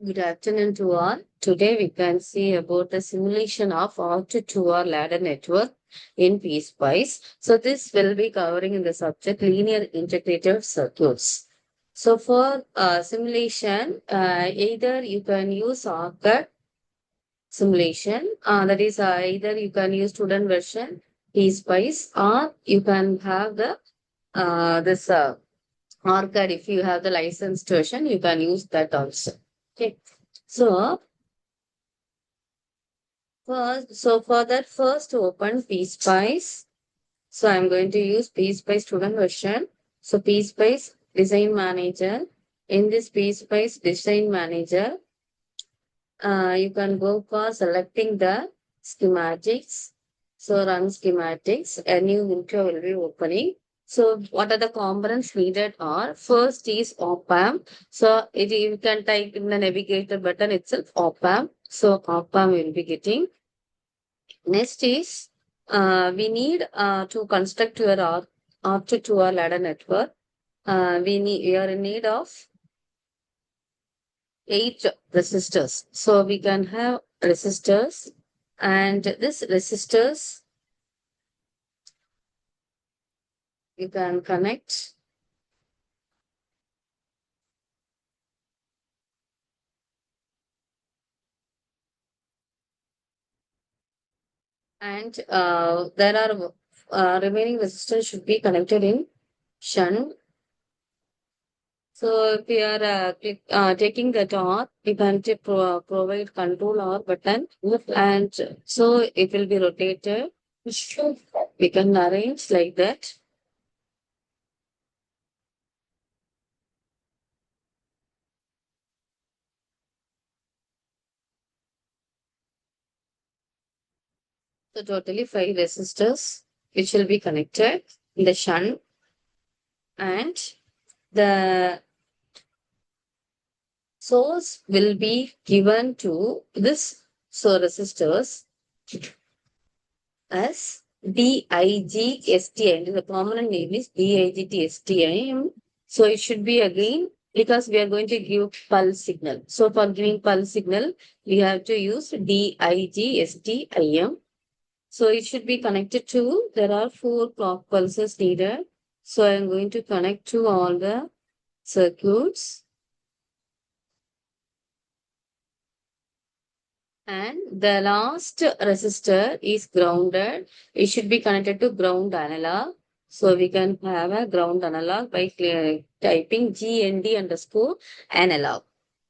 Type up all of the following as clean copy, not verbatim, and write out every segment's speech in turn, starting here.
Good afternoon to all. Today we can see about the simulation of R2 ladder network in PSPICE. So this will be covering in the subject linear integrated circuits. So for simulation, either you can use ORCAD simulation, that is either you can use student version PSPICE, or you can have the this ORCAD. If you have the licensed version, you can use that also. Okay. So for that, first open PSPICE. So I'm going to use PSPICE student version. So PSPICE Design Manager. In this PSPICE Design Manager, you can go for selecting the schematics. So run schematics. A new window will be opening. So what are the components needed are, first is op-amp. So you can type in the navigator button itself, op-amp. So op-amp will be getting. Next is we need to construct your R2 ladder network. We are in need of 8 resistors. So we can have resistors, and this resistors you can connect, and there are remaining resistors should be connected in shunt. So if we are taking the torque, we can provide control or button, and so it will be rotated. We can arrange like that. So totally 5 resistors which will be connected in the shunt, and the source will be given to this, so resistors as DIGSTI. The permanent name is DIGTSTI. So it should be again, because we are going to give pulse signal. So for giving pulse signal, we have to use DIGSTIM. So it should be connected to, there are 4 clock pulses needed. So I'm going to connect to all the circuits. And the last resistor is grounded. It should be connected to ground analog. So we can have a ground analog by typing GND underscore analog.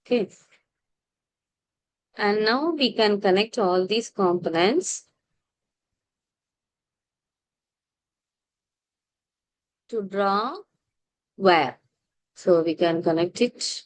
Okay. And now we can connect all these components to draw wire. So we can connect it.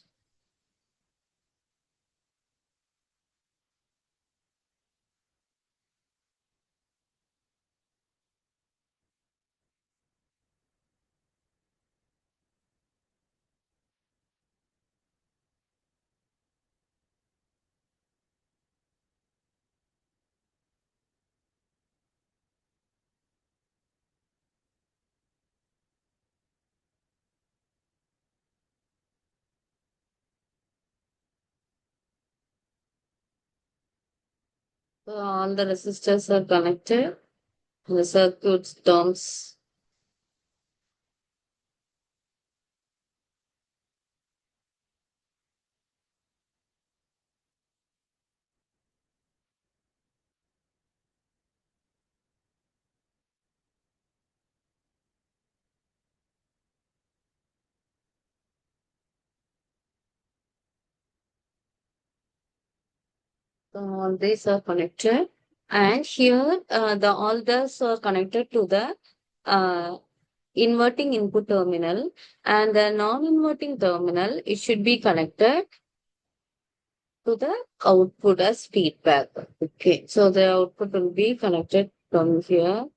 So all the resistors are connected. The circuits terms. So all these are connected, and here the all these are connected to the uh, inverting input terminal, and the non-inverting terminal, it should be connected to the output as feedback. Okay, so the output will be connected from here.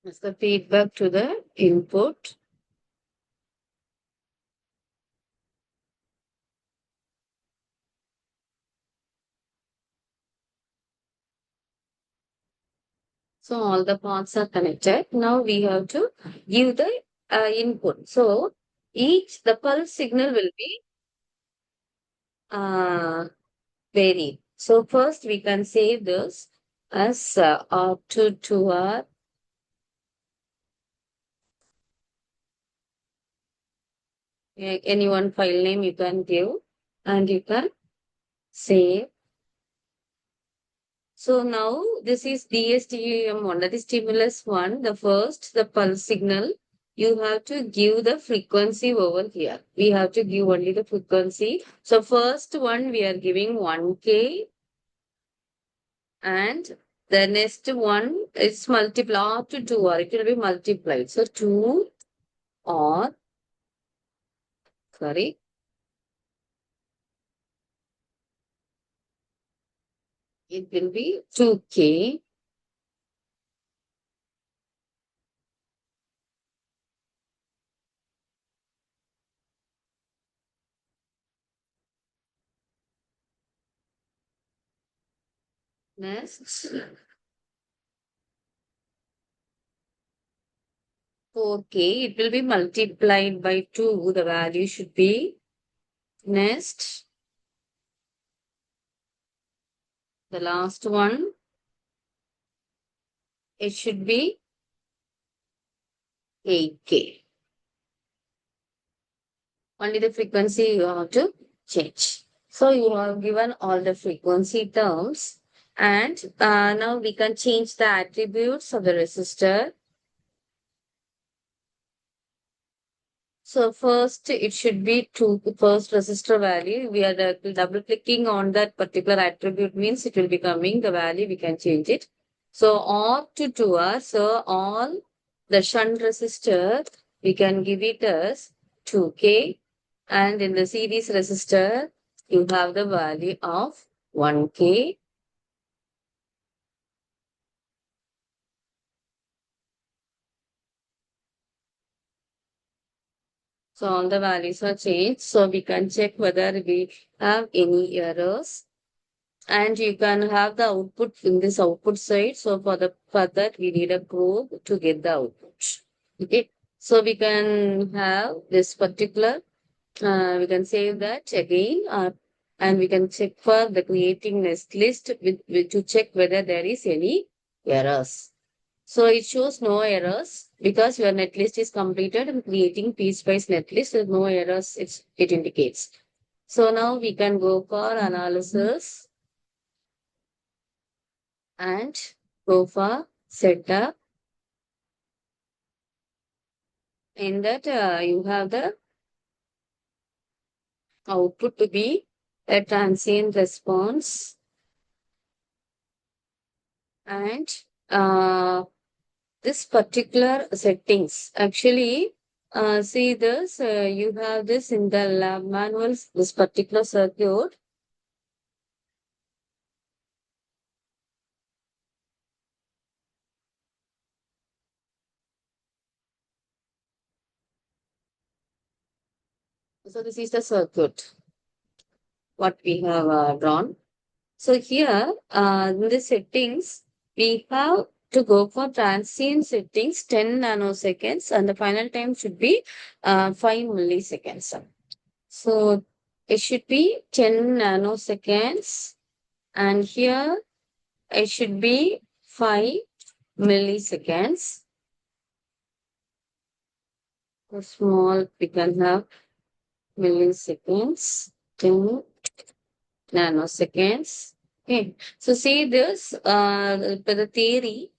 As the feedback to the input. So all the parts are connected. Now we have to give the input. So the pulse signal will be uh, varied. So first we can save this as R2 to R. Any one file name you can give and you can save. So now this is DSTM1, that is stimulus 1, the first, the pulse signal. You have to give the frequency over here. We have to give only the frequency. So first one we are giving 1K and the next one is multiply up to 2 or it will be multiplied. So 2 or, sorry, it will be 2K. Next, 4K, it will be multiplied by 2. The value should be next. The last one, it should be 8K. Only the frequency you have to change. So you have given all the frequency terms and now we can change the attributes of the resistor. So first it should be first resistor value. We are double clicking on that particular attribute means it will be coming the value we can change it. So R to 2R. So all the shunt resistor we can give it as 2K and in the series resistor you have the value of 1K. So all the values are changed. So we can check whether we have any errors. And you can have the output in this output side. So for that we need a probe to get the output. Okay. So we can have this particular, we can save that again, and we can check for the creating nest list to check whether there is any errors. So it shows no errors because your netlist is completed and creating piecewise netlist. There's no errors. It indicates. So now we can go for analysis and go for setup. In that you have the output to be a transient response and this particular settings actually see this you have this in the lab manuals this particular circuit. So this is the circuit what we have drawn. So here, in the settings, we have to go for transient settings 10 nanoseconds and the final time should be 5 milliseconds. So it should be 10 nanoseconds and here it should be 5 milliseconds. So small, we can have milliseconds, 10 nanoseconds. Okay, so see this, the theory.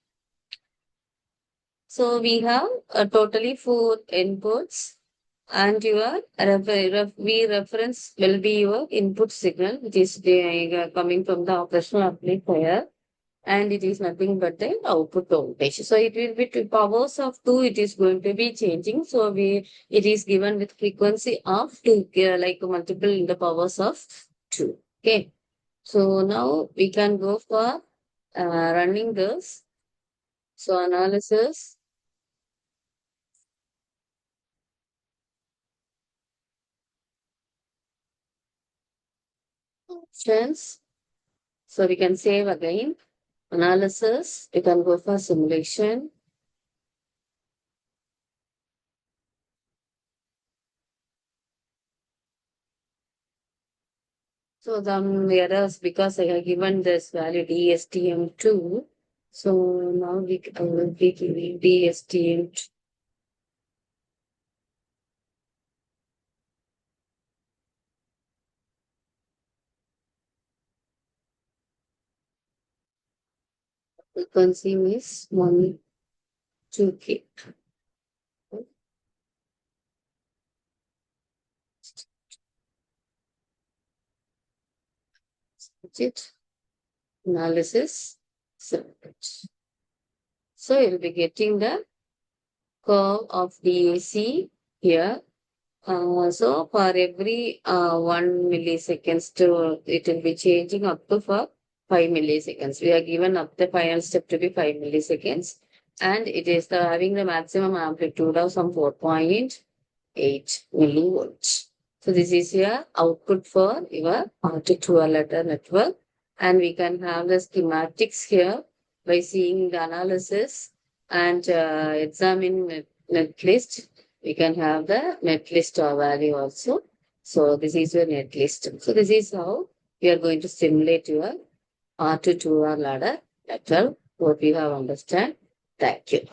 So we have totally 4 inputs and your V reference will be your input signal, which is coming from the operational amplifier and it is nothing but the output voltage. So it will be to powers of 2, it is going to be changing. So it is given with frequency of 2, like multiple in the powers of 2. Okay. So now we can go for running this. So analysis, options. So we can save again analysis, you can go for simulation. So the errors, because I have given this value DSTM2. So now I will be giving DSTM2. Frequency is 1, 2K. It analysis separate. So you'll be getting the curve of DAC here. So for every 1 milliseconds to it will be changing up to for 5 milliseconds. We are given up the final step to be 5 milliseconds, and it is having the maximum amplitude of some 4.8 millivolts. So this is your output for your R2 ladder network, and we can have the schematics here by seeing the analysis and examine netlist. We can have the netlist value also. So this is your netlist. So this is how we are going to simulate your R2 ladder network. Hope you have understand. Thank you.